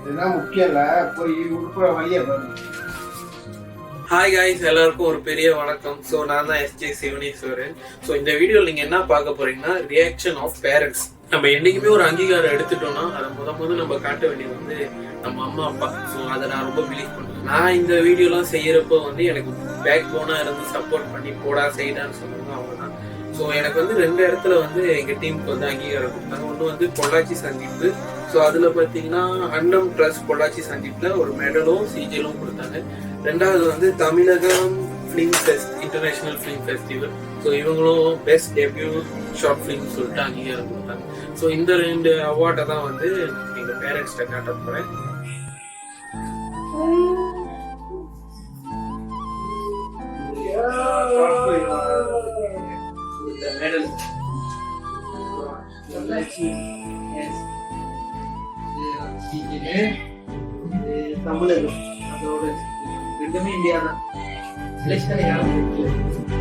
இதுதான் முக்கியம் இல்ல, போய் உடுப்புற வழியை பாருங்க. ஹாய் காய்ஸ், எல்லாருக்கும் ஒரு பெரிய வணக்கம். ஸோ நான் தான் எஸ்ஜே சிவனேஸ்வரன். ஸோ இந்த வீடியோவில் நீங்கள் என்ன பார்க்க போறீங்கன்னா ரியாக்ஷன் ஆஃப் பேரண்ட்ஸ். நம்ம என்னைக்குமே ஒரு அங்கீகாரம் எடுத்துட்டோம்னா அதை முதல் நம்ம காட்ட வேண்டியது வந்து நம்ம அம்மா அப்பா. ஸோ அதை நான் ரொம்ப பிலீவ் பண்ணுறேன். நான் இந்த வீடியோலாம் செய்யறப்போ வந்து எனக்கு பேக் போனா இருந்து சப்போர்ட் பண்ணி போடா செய்டான்னு சொன்னது அவங்க தான். ஸோ எனக்கு வந்து 2 இடத்துல வந்து எங்கள் டீமுக்கு வந்து அங்கீகாரம் கொடுத்தாங்க. ஒன்று வந்து பொள்ளாச்சி சந்திப்பு. ஸோ அதில் பார்த்தீங்கன்னா அன்னம் ட்ரஸ்ட் பொள்ளாச்சி சந்திப்பில் ஒரு மெடலும் சிஜிலும் கொடுத்தாங்க. 2வது வந்து Tamilagam film fest, international film festival. So இவங்களும் பெஸ்ட் டெபியூ ஷார்ட் ஃபிலிம் சொல்லிட்டு அங்கீகாரம் கொடுத்தாங்க. ஸோ இந்த 2 அவார்டை தான் வந்து எங்கள் பேரண்ட்ஸ்கிட்ட காட்ட போகிறேன். மெடல் தமிழகம், அதோட 2மே இந்தியா தான். செலக்ஷன் யாரும்